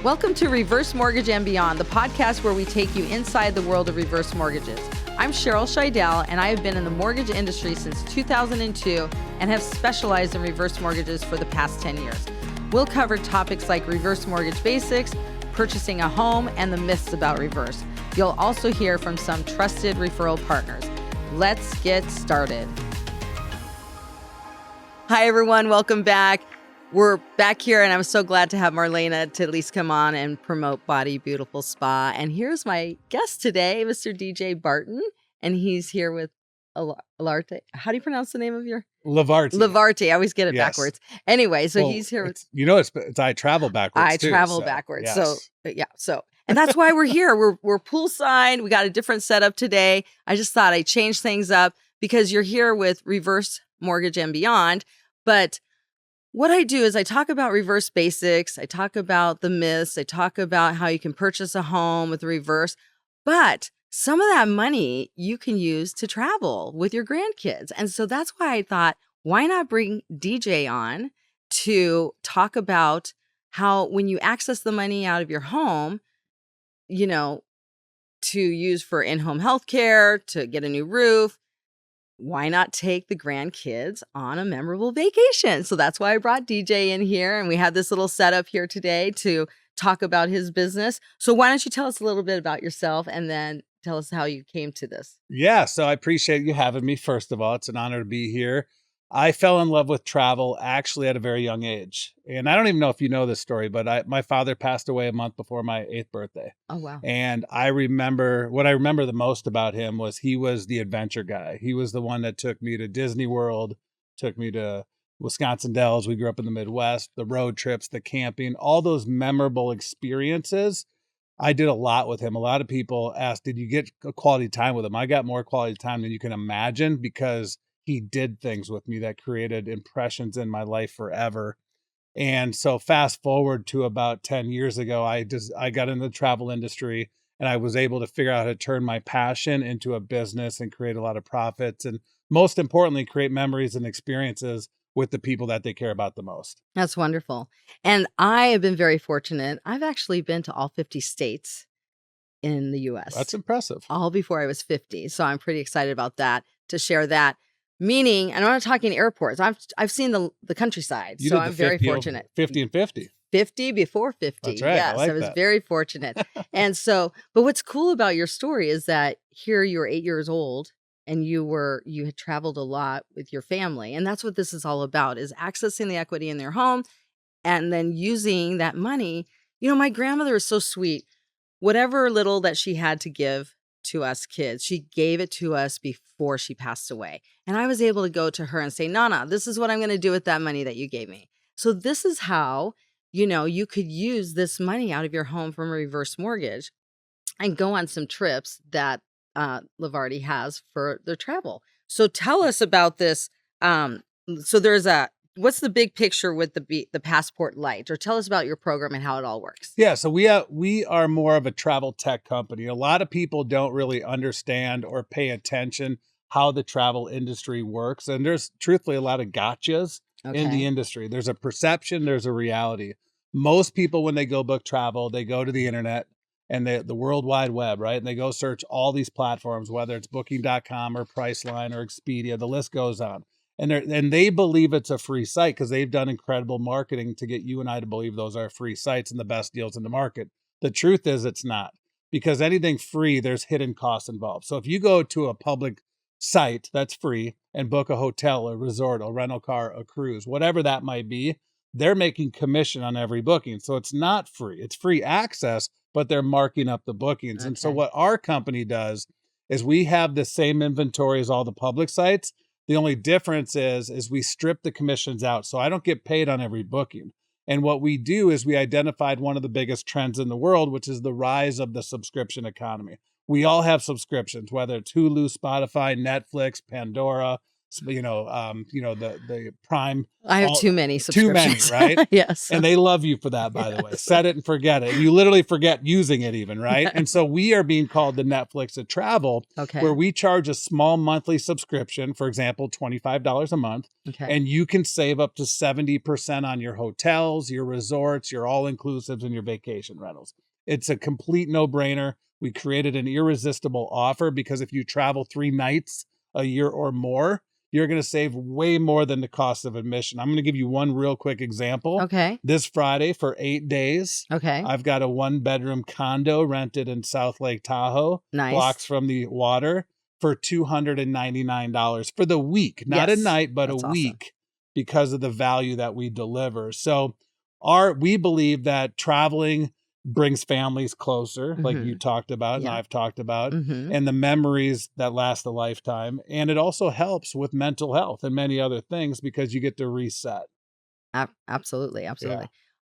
Welcome to Reverse Mortgage and Beyond, the podcast where we take you inside the world of reverse mortgages. I'm Cheryl Scheidell, and I have been in the mortgage industry since 2002 and have specialized in reverse mortgages for the past 10 years. We'll cover topics like reverse mortgage basics, purchasing a home, and the myths about reverse. You'll also hear from some trusted referral partners. Let's get started. Hi, everyone. Welcome back. We're back here, and I'm so glad to have Marlena to at least come on and promote Body Beautiful Spa. And here's my guest today, Mr. DJ Barton, and he's here with Levarti. How do you pronounce the name of your? Levarti. Levarti. I always get it backwards. Anyway, so he's here with. It's I travel backwards. Backwards. Yes. So, and that's why we're here. We're poolside. We got a different setup today. I just thought I'd change things up because you're here with Reverse Mortgage and Beyond, but. What I do is I talk about reverse basics. I talk about the myths. I talk about how you can purchase a home with reverse. But some of that money you can use to travel with your grandkids. And so that's why I thought, why not bring DJ on to talk about how when you access the money out of your home, to use for in-home healthcare, to get a new roof, why not take the grandkids on a memorable vacation? So that's why I brought DJ in here, and we have this little setup here today to talk about his business. So why don't you tell us a little bit about yourself and then tell us how you came to this? Yeah, so I appreciate you having me. First of all, it's an honor to be here. I fell in love with travel actually at a very young age. And I don't even know if you know this story, but my father passed away a month before my 8th birthday. Oh, wow. And what I remember the most about him was he was the adventure guy. He was the one that took me to Disney World, took me to Wisconsin Dells. We grew up in the Midwest, the road trips, the camping, all those memorable experiences. I did a lot with him. A lot of people asked, did you get quality time with him? I got more quality time than you can imagine because he did things with me that created impressions in my life forever. And so fast forward to about 10 years ago, I got into the travel industry and I was able to figure out how to turn my passion into a business and create a lot of profits. And most importantly, create memories and experiences with the people that they care about the most. That's wonderful. And I have been very fortunate. I've actually been to all 50 states in the U.S. That's impressive. All before I was 50. So I'm pretty excited about that, to share that. Meaning, and I'm not talking airports. I've seen the countryside, so I'm very fortunate. 50 and 50. 50 before 50. That's right. Yes, I was very fortunate. And so, but what's cool about your story is that here you were 8 years old and you had traveled a lot with your family. And that's what this is all about, is accessing the equity in their home and then using that money. My grandmother is so sweet. Whatever little that she had to give to us kids, she gave it to us before she passed away. And I was able to go to her and say, Nana, this is what I'm going to do with that money that you gave me. So this is how, you could use this money out of your home from a reverse mortgage and go on some trips that Levarti has for their travel. So tell us about this. What's the big picture with the Passport Lite, or tell us about your program and how it all works? Yeah, so we are more of a travel tech company. A lot of people don't really understand or pay attention how the travel industry works. And there's truthfully a lot of gotchas in the industry. There's a perception, there's a reality. Most people, when they go book travel, they go to the internet and the World Wide Web, right? And they go search all these platforms, whether it's booking.com or Priceline or Expedia, the list goes on. And they believe it's a free site because they've done incredible marketing to get you and I to believe those are free sites and the best deals in the market. The truth is it's not, because anything free, there's hidden costs involved. So if you go to a public site that's free and book a hotel, a resort, a rental car, a cruise, whatever that might be, they're making commission on every booking. So it's not free. It's free access, but they're marking up the bookings. Okay. And so what our company does is we have the same inventory as all the public sites. The only difference is we strip the commissions out. So I don't get paid on every booking. And what we do is we identified one of the biggest trends in the world, which is the rise of the subscription economy. We all have subscriptions, whether it's Hulu, Spotify, Netflix, Pandora, the Prime. I have too many Too many, subscriptions. right? Yes. And they love you for that, by the way. Yes. Set it and forget it. You literally forget using it even, right? And so we are being called the Netflix of travel, Okay. where we charge a small monthly subscription, for example, $25 a month, Okay. and you can save up to 70% on your hotels, your resorts, your all-inclusives, and your vacation rentals. It's a complete no-brainer. We created an irresistible offer because if you travel 3 nights a year or more, you're going to save way more than the cost of admission. I'm going to give you one real quick example. Okay. This Friday for 8 days, Okay. I've got a 1-bedroom condo rented in South Lake Tahoe, Nice. blocks from the water, for $299 for the week, not a Yes. night, but That's a awesome. week, because of the value that we deliver. So we believe that traveling brings families closer, like you talked about and Yeah. I've talked about, Mm-hmm. and the memories that last a lifetime. And it also helps with mental health and many other things because you get to reset. Absolutely. Absolutely. Yeah.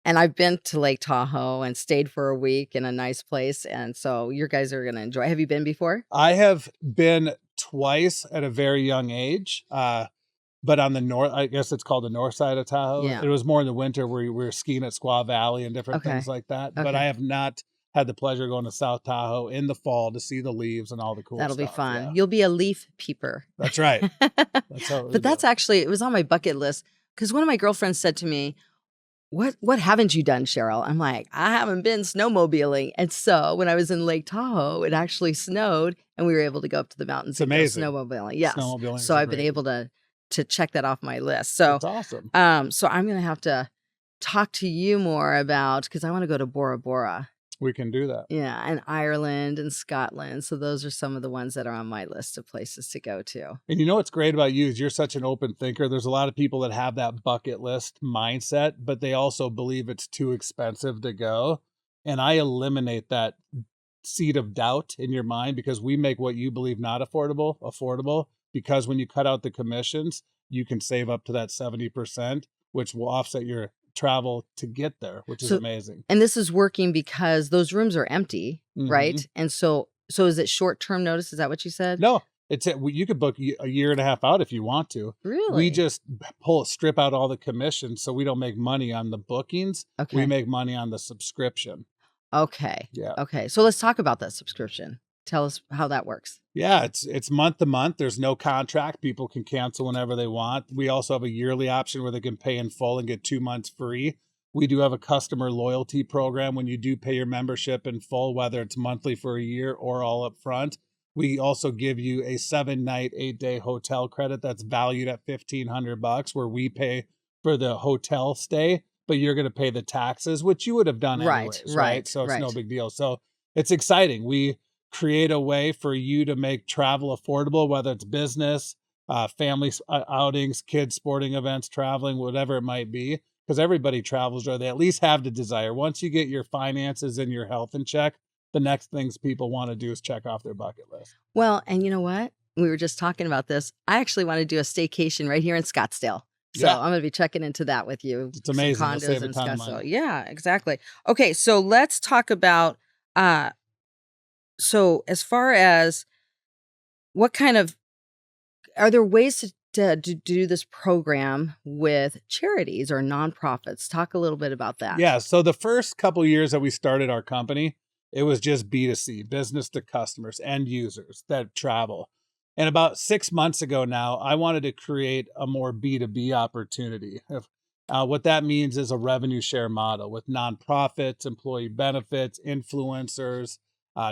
And I've been to Lake Tahoe and stayed for a week in a nice place. And so your guys are going to enjoy. Have you been before? I have been twice at a very young age, but on the north, I guess it's called the north side of Tahoe. Yeah. It was more in the winter where we were skiing at Squaw Valley and different Okay. things like that. But Okay. I have not had the pleasure of going to South Tahoe in the fall to see the leaves and all the cool That'll stuff. be fun. Yeah. You'll be a leaf peeper. That's right. That's how But that's actually, it was on my bucket list because one of my girlfriends said to me, what haven't you done, Cheryl? I'm like, I haven't been snowmobiling. And so when I was in Lake Tahoe, it actually snowed and we were able to go up to the mountains It's and go amazing. snowmobiling. Yes. Snowmobiling So is I've been great. able to check that off my list. So That's awesome. so I'm going to have to talk to you more about, because I want to go to Bora Bora. We can do that. Yeah, and Ireland and Scotland. So those are some of the ones that are on my list of places to go to. And you know what's great about you is you're such an open thinker. There's a lot of people that have that bucket list mindset, but they also believe it's too expensive to go. And I eliminate that seed of doubt in your mind because we make what you believe not affordable, because when you cut out the commissions, you can save up to that 70%, which will offset your travel to get there, which is amazing. And this is working because those rooms are empty, right? And so is it short-term notice? Is that what you said? No, you could book a year and a half out if you want to. Really? We just strip out all the commissions, so we don't make money on the bookings. Okay. We make money on the subscription. Okay. Yeah. Okay. So let's talk about that subscription. Tell us how that works. Yeah, it's month to month. There's no contract. People can cancel whenever they want. We also have a yearly option where they can pay in full and get 2 months free. We do have a customer loyalty program. When you do pay your membership in full, whether it's monthly for a year or all up front, we also give you a 7-night, 8-day hotel credit that's valued at $1,500, where we pay for the hotel stay, but you're going to pay the taxes, which you would have done anyways, right? So it's no big deal. So it's exciting. We create a way for you to make travel affordable, whether it's business, family outings, kids, sporting events, traveling, whatever it might be, because everybody travels, or they at least have the desire. Once you get your finances and your health in check, the next things people want to do is check off their bucket list. Well, and you know what? We were just talking about this. I actually want to do a staycation right here in Scottsdale. So I'm going to be checking into that with you. It's amazing. Some You'll save condos a in ton of Scottsdale. money. Yeah, exactly. Okay, so let's talk about so as far as what kind of, are there ways to do this program with charities or nonprofits? Talk a little bit about that. Yeah. So the first couple of years that we started our company, it was just B2C, business to customers, end users that travel. And about 6 months ago now, I wanted to create a more B2B opportunity. What that means is a revenue share model with nonprofits, employee benefits, influencers,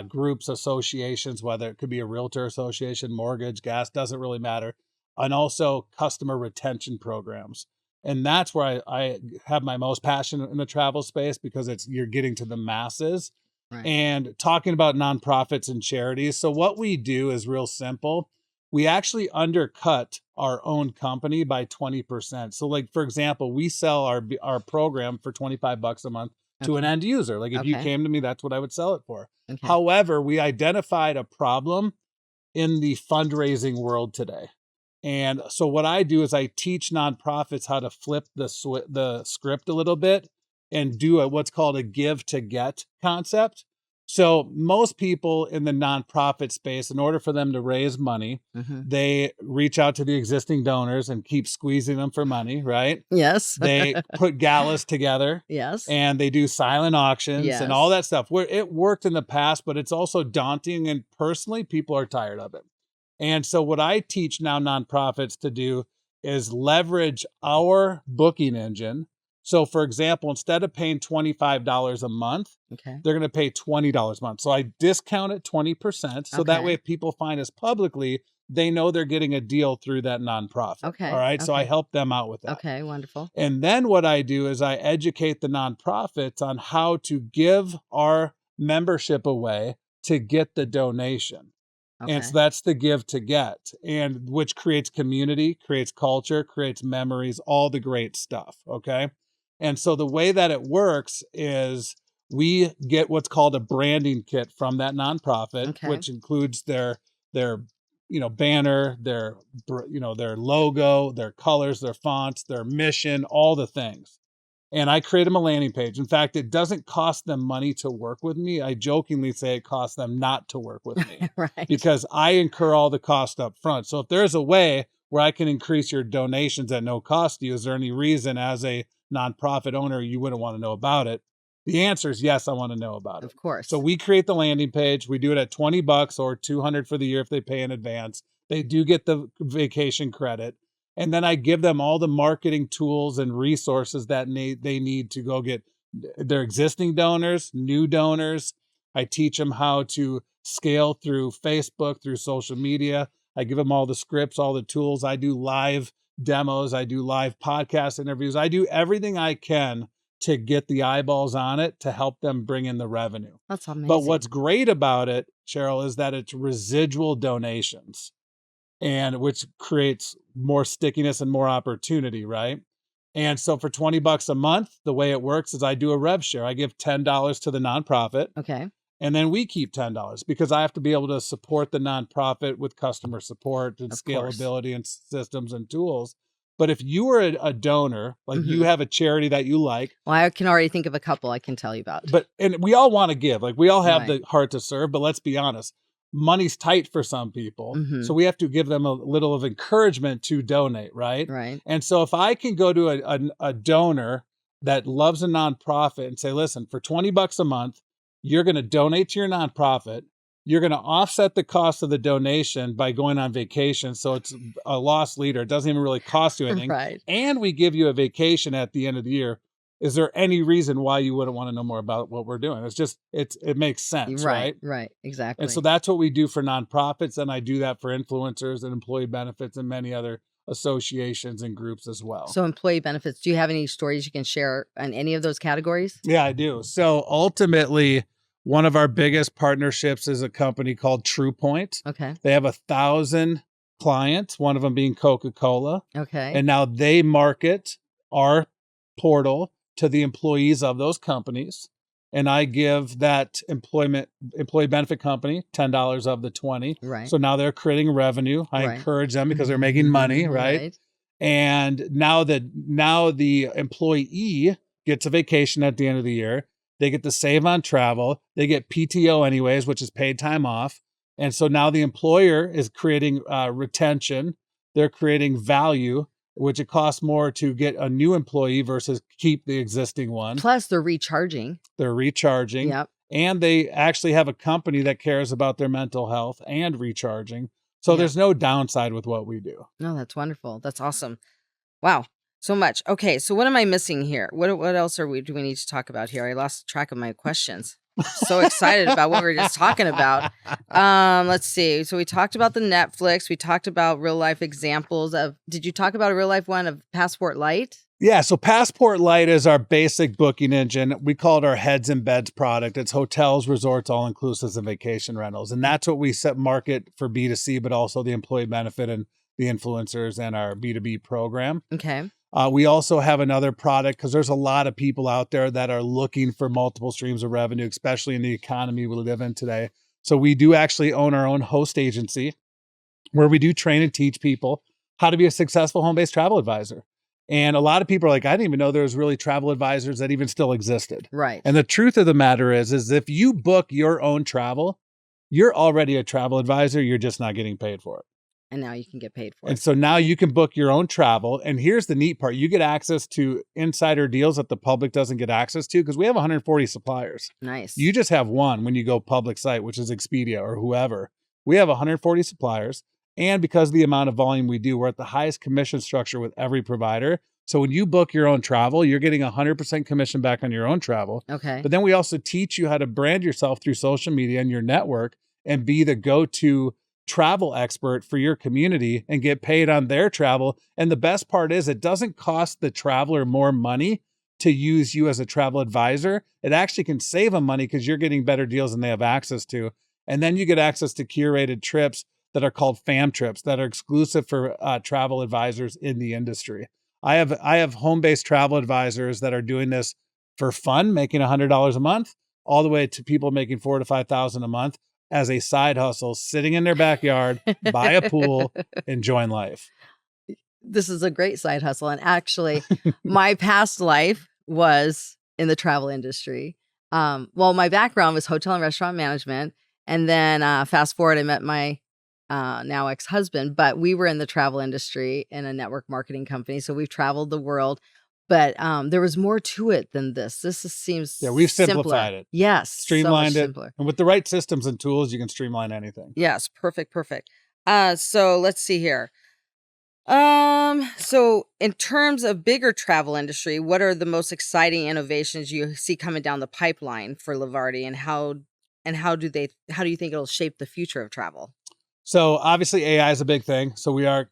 groups, associations, whether it could be a realtor association, mortgage, gas, doesn't really matter. And also customer retention programs. And that's where I have my most passion in the travel space, because you're getting to the masses. Right. And talking about nonprofits and charities. So what we do is real simple. We actually undercut our own company by 20%. So like, for example, we sell our program for $25 a month to an end user. Like if you came to me, that's what I would sell it for. Okay. However, we identified a problem in the fundraising world today. And so what I do is I teach nonprofits how to flip the script a little bit and do what's called a give to get concept. So most people in the nonprofit space, in order for them to raise money, they reach out to the existing donors and keep squeezing them for money, right? Yes. They put galas together. Yes. And they do silent auctions and all that stuff. Where it worked in the past, but it's also daunting. And personally, people are tired of it. And so what I teach now nonprofits to do is leverage our booking engine. So for example, instead of paying $25 a month, they're going to pay $20 a month. So I discount it 20%. So that way, if people find us publicly, they know they're getting a deal through that nonprofit. All right. So I help them out with that. Okay. Wonderful. And then what I do is I educate the nonprofits on how to give our membership away to get the donation. And so that's the give to get, and which creates community, creates culture, creates memories, all the great stuff. Okay. And so the way that it works is we get what's called a branding kit from that nonprofit, which includes their banner, their logo, their colors, their fonts, their mission, all the things. And I create them a landing page. In fact, it doesn't cost them money to work with me. I jokingly say it costs them not to work with me because I incur all the cost up front. So if there's a way where I can increase your donations at no cost to you, is there any reason as a nonprofit owner you wouldn't want to know about it? The answer is yes, I want to know about it. Of course. So we create the landing page. We do it at $20 or $200 for the year if they pay in advance. They do get the vacation credit. And then I give them all the marketing tools and resources that they need to go get their existing donors, new donors. I teach them how to scale through Facebook, through social media. I give them all the scripts, all the tools. I do live demos. I do live podcast interviews. I do everything I can to get the eyeballs on it to help them bring in the revenue. That's amazing. But what's great about it, Cheryl, is that it's residual donations, and which creates more stickiness and more opportunity, right? And so for $20 a month, the way it works is I do a rev share. I give $10 to the nonprofit. And then we keep $10 because I have to be able to support the nonprofit with customer support and scalability and systems and tools. But if you are a donor, like you have a charity that you like. Well, I can already think of a couple I can tell you about. And we all want to give, like we all have the heart to serve, but let's be honest. Money's tight for some people. So we have to give them a little of encouragement to donate, right? And so if I can go to a donor that loves a nonprofit and say, listen, for $20 a month, you're going to donate to your nonprofit. You're going to offset the cost of the donation by going on vacation. So it's a loss leader. It doesn't even really cost you anything. And we give you a vacation at the end of the year. Is there any reason why you wouldn't want to know more about what we're doing? It's just, it makes sense, right? Right, exactly. And so that's what we do for nonprofits. And I do that for influencers and employee benefits and many other associations and groups as well. So employee benefits, do you have any stories you can share on any of those categories? Yeah, I do. So ultimately, one of our biggest partnerships is a company called TruePoint. They have 1,000 clients, one of them being Coca-Cola. And now they market our portal to the employees of those companies. And I give that employee benefit company $10 of the 20. So now they're creating revenue. I encourage them because they're making money, right? And now the employee gets a vacation at the end of the year. They get to save on travel. They get PTO anyways, which is paid time off. And so now the employer is creating retention. They're creating value, which it costs more to get a new employee versus keep the existing one. Plus they're recharging. And they actually have a company that cares about their mental health and recharging. So there's no downside with what we do. No, that's wonderful. That's awesome. Wow. So much. Okay. So what am I missing here? What else do we need to talk about here? I lost track of my questions. So excited about what we were just talking about. Let's see. So we talked about the Netflix. We talked about real life examples of, did you talk about a real life one of Passport Lite? Yeah. So Passport Lite is our basic booking engine. We call it our heads and beds product. It's hotels, resorts, all inclusives, and vacation rentals. And that's what we set market for B2C, but also the employee benefit and the influencers and our B2B program. We also have another product because there's a lot of people out there that are looking for multiple streams of revenue, especially in the economy we live in today. So we do actually own our own host agency where we do train and teach people how to be a successful home-based travel advisor. And a lot of people are like, I didn't even know there was really travel advisors that even still existed. Right. And the truth of the matter is if you book your own travel, you're already a travel advisor. You're just not getting paid for it. And now you can get paid for And it. so now you can book your own travel. And here's the neat part. You get access to insider deals that the public doesn't get access to because we have 140 suppliers. Nice. You just have one when you go public site, which is Expedia or whoever. We have 140 suppliers. And because of the amount of volume we do, we're at the highest commission structure with every provider. So when you book your own travel, you're getting 100% commission back on your own travel. Okay. But then we also teach you how to brand yourself through social media and your network and be the go-to travel expert for your community and get paid on their travel. And the best part is it doesn't cost the traveler more money to use you as a travel advisor. It actually can save them money because you're getting better deals than they have access to. And then you get access to curated trips that are called fam trips that are exclusive for travel advisors in the industry. I have home-based travel advisors that are doing this for fun, making $100 a month, all the way to people making $4,000 to $5,000 a month as a side hustle, sitting in their backyard, by a pool, enjoying life. This is a great side hustle. And actually, my past life was in the travel industry. Well, my background was hotel and restaurant management. And then fast forward, I met my now ex-husband, but we were in the travel industry in a network marketing company. So we've traveled the world. But there was more to it than this. Seems we've simpler. simplified it. Yes, Streamlined so it. simpler. And with the right systems and tools, you can streamline anything. Yes, perfect. So let's see here. So in terms of bigger travel industry, what are the most exciting innovations you see coming down the pipeline for Levarti, and how do you think it'll shape the future of travel? So obviously AI is a big thing. So we are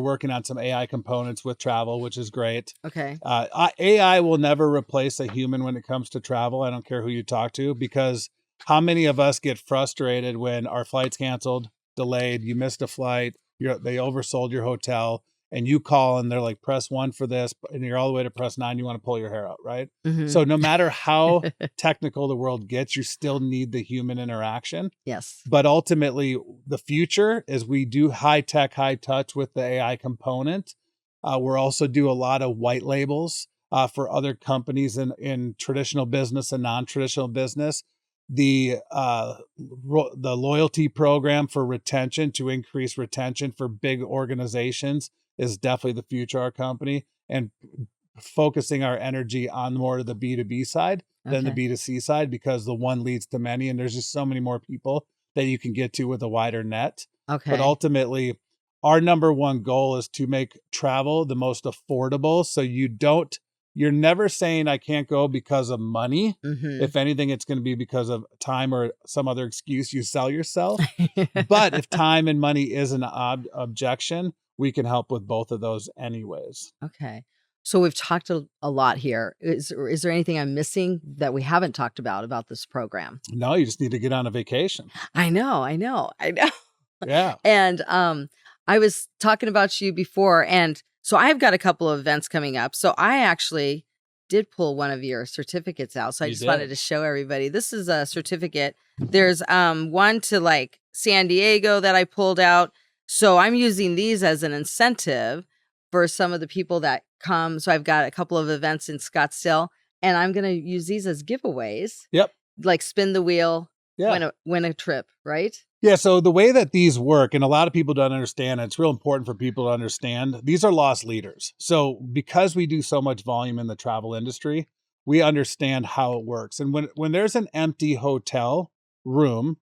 working on some AI components with travel, which is great. Okay. AI will never replace a human when it comes to travel. I don't care who you talk to, because how many of us get frustrated when our flight's canceled, delayed, you missed a flight, they oversold your hotel, and you call and they're like, press 1 for this, and you're all the way to press 9, you want to pull your hair out, right? Mm-hmm. So no matter how technical the world gets, you still need the human interaction. Yes. But ultimately, the future is we do high tech, high touch with the AI component. We're also do a lot of white labels for other companies in traditional business and non-traditional business. The loyalty program for retention, to increase retention for big organizations, is definitely the future of our company, and focusing our energy on more of the B2B side than the B2C side, because the one leads to many, and there's just so many more people that you can get to with a wider net. Okay. But ultimately, our number one goal is to make travel the most affordable. So you're never saying I can't go because of money. Mm-hmm. If anything, it's going to be because of time or some other excuse you sell yourself. But if time and money is an objection, we can help with both of those anyways. Okay. So we've talked a lot here. Is there anything I'm missing that we haven't talked about this program? No, you just need to get on a vacation. I know. Yeah. And I was talking about you before, and so I've got a couple of events coming up. So I actually did pull one of your certificates out. So I just wanted to show everybody. This is a certificate. There's one to like San Diego that I pulled out. So I'm using these as an incentive for some of the people that come. So I've got a couple of events in Scottsdale, and I'm going to use these as giveaways. Yep. Like spin the wheel, yeah. win a trip, right? Yeah. So the way that these work, and a lot of people don't understand, it's real important for people to understand, these are lost leaders. So because we do so much volume in the travel industry, we understand how it works. And when there's an empty hotel room,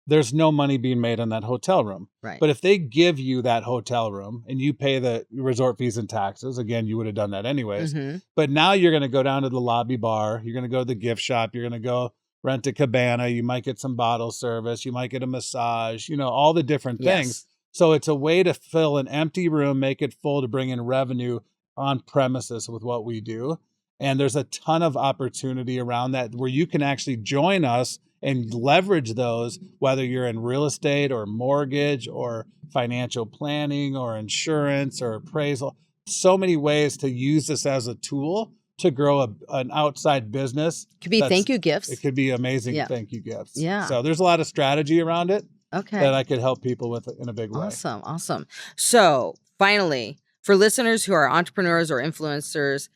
there's no money being made on that hotel room. Right. But if they give you that hotel room and you pay the resort fees and taxes, again, you would have done that anyways. Mm-hmm. But now you're going to go down to the lobby bar. You're going to go to the gift shop. You're going to go rent a cabana. You might get some bottle service. You might get a massage, all the different things. So it's a way to fill an empty room, make it full, to bring in revenue on premises with what we do. And there's a ton of opportunity around that where you can actually join us and leverage those, whether you're in real estate or mortgage or financial planning or insurance or appraisal. So many ways to use this as a tool to grow an outside business. Could be thank you gifts. It could be amazing thank you gifts. Yeah. So there's a lot of strategy around it that I could help people with in a big way. Awesome. So finally, for listeners who are entrepreneurs or influencers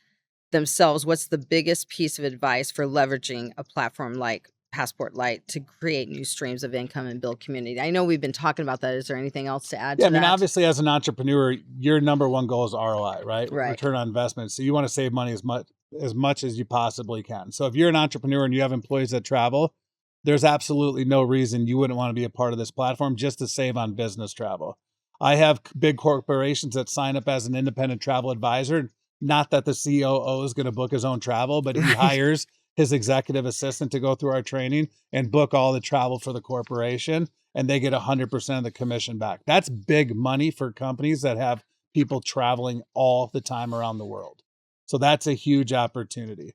themselves, what's the biggest piece of advice for leveraging a platform like Passport Lite to create new streams of income and build community? I know we've been talking about that. Is there anything else to add Yeah, to I mean, that? obviously, as an entrepreneur, your number one goal is ROI, right? Right. Return on investment. So you want to save money as much as you possibly can. So if you're an entrepreneur and you have employees that travel, there's absolutely no reason you wouldn't want to be a part of this platform just to save on business travel. I have big corporations that sign up as an independent travel advisor. Not that the COO is going to book his own travel, but he Right. hires his executive assistant to go through our training and book all the travel for the corporation, and they get 100% of the commission back. That's big money for companies that have people traveling all the time around the world. So that's a huge opportunity.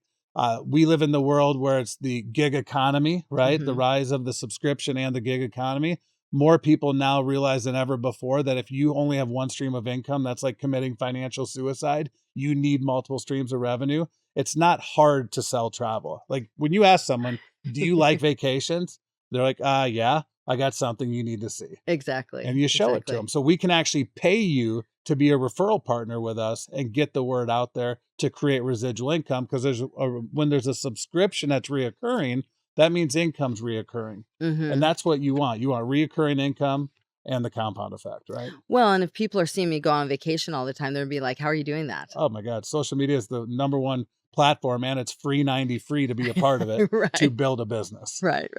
We live in the world where it's the gig economy, right? The rise of the subscription and the gig economy. More people now realize than ever before that if you only have one stream of income, that's like committing financial suicide. You need multiple streams of revenue. It's not hard to sell travel. Like when you ask someone, do you like vacations? They're like, yeah, I got something you need to see. Exactly. And you show it to them. So we can actually pay you to be a referral partner with us and get the word out there to create residual income. Because when there's a subscription that's reoccurring, that means income's reoccurring. And that's what you want. You want reoccurring income and the compound effect, right? Well, and if people are seeing me go on vacation all the time, they'll be like, how are you doing that? Oh my God. Social media is the number one platform, and it's free to be a part of it Right. to build a business. Right.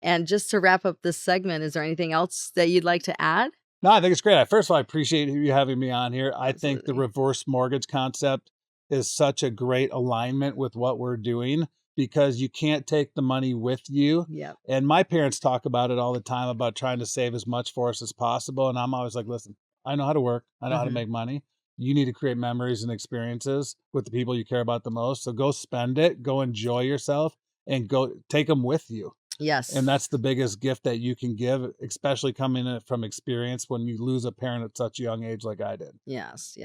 And just to wrap up this segment, is there anything else that you'd like to add? No, I think it's great. First of all, I appreciate you having me on here. I think the reverse mortgage concept is such a great alignment with what we're doing because you can't take the money with you. Yep. And my parents talk about it all the time about trying to save as much for us as possible. And I'm always like, listen, I know how to work. I know how to make money. You need to create memories and experiences with the people you care about the most. So go spend it, go enjoy yourself, and go take them with you. Yes. And that's the biggest gift that you can give, especially coming in from experience when you lose a parent at such a young age like I did. Yes.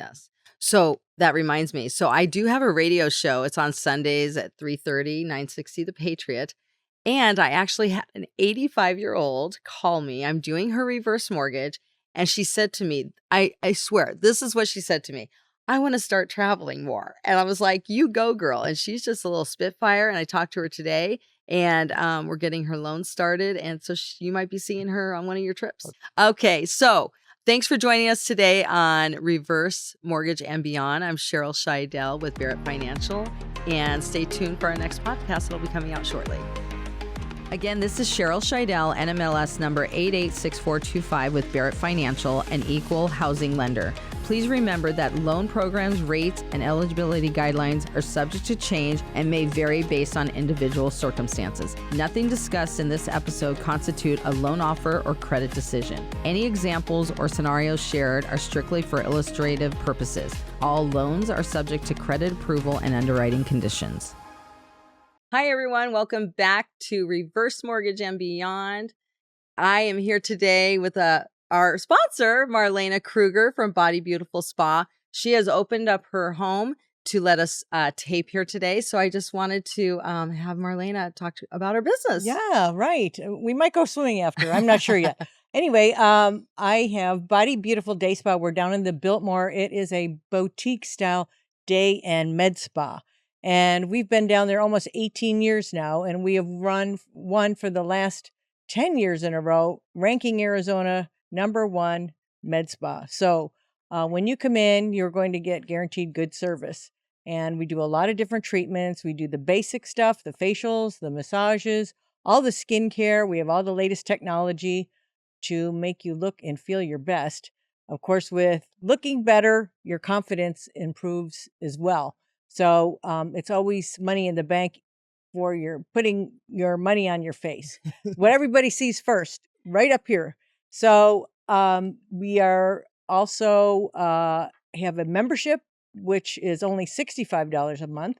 So that reminds me. So I do have a radio show. It's on Sundays at 3:30, 960 The Patriot. And I actually had an 85-year-old call me. I'm doing her reverse mortgage. And she said to me, I swear, this is what she said to me. I want to start traveling more. And I was like, you go, girl. And she's just a little spitfire. And I talked to her today. And we're getting her loan started. And so you might be seeing her on one of your trips. Okay, so thanks for joining us today on Reverse Mortgage and Beyond. I'm Cheryl Scheidell with Barrett Financial. And stay tuned for our next podcast. It'll be coming out shortly. Again, this is Cheryl Scheidell, NMLS number 886425 with Barrett Financial, an equal housing lender. Please remember that loan programs, rates, and eligibility guidelines are subject to change and may vary based on individual circumstances. Nothing discussed in this episode constitute a loan offer or credit decision. Any examples or scenarios shared are strictly for illustrative purposes. All loans are subject to credit approval and underwriting conditions. Hi, everyone. Welcome back to Reverse Mortgage and Beyond. I am here today with our sponsor, Marlena Kruger from Body Beautiful Spa. She has opened up her home to let us tape here today. So I just wanted to have Marlena talk about her business. Yeah, right. We might go swimming after. I'm not sure yet. Anyway, I have Body Beautiful Day Spa. We're down in the Biltmore. It is a boutique style day and med spa. And we've been down there almost 18 years now. And we have run one for the last 10 years in a row, ranking Arizona #1 med spa. So when you come in, you're going to get guaranteed good service. And we do a lot of different treatments. We do the basic stuff, the facials, the massages, all the skincare. We have all the latest technology to make you look and feel your best. Of course, with looking better, your confidence improves as well. So it's always money in the bank for your putting your money on your face. What everybody sees first, right up here. So we are also have a membership, which is only $65 a month.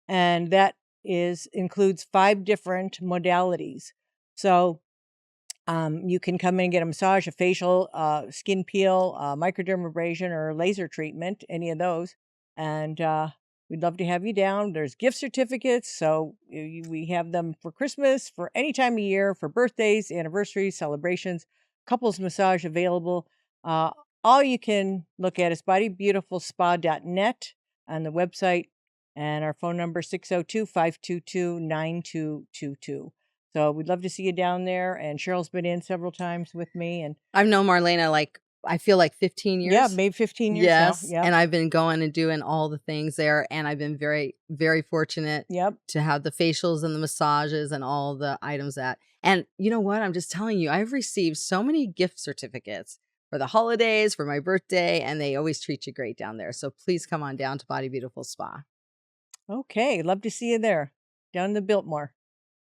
And that includes 5 different modalities. So you can come in and get a massage, a facial, skin peel, microdermabrasion, or laser treatment, any of those. And we'd love to have you down. There's gift certificates. So we have them for Christmas, for any time of year, for birthdays, anniversaries, celebrations, couples massage available. all you can look at is bodybeautifulspa.net on the website, and our phone number 602-522-9222. So we'd love to see you down there. And Cheryl's been in several times with me, and I've known Marlena I feel like 15 yeah, years. maybe 15 years now. Yes, Yep. and I've been going and doing all the things there, and I've been very, very fortunate Yep. to have the facials and the massages and all the items and you know what? I'm just telling you, I've received so many gift certificates for the holidays, for my birthday, and they always treat you great down there. So please come on down to Body Beautiful Spa. Okay, love to see you there down in the Biltmore.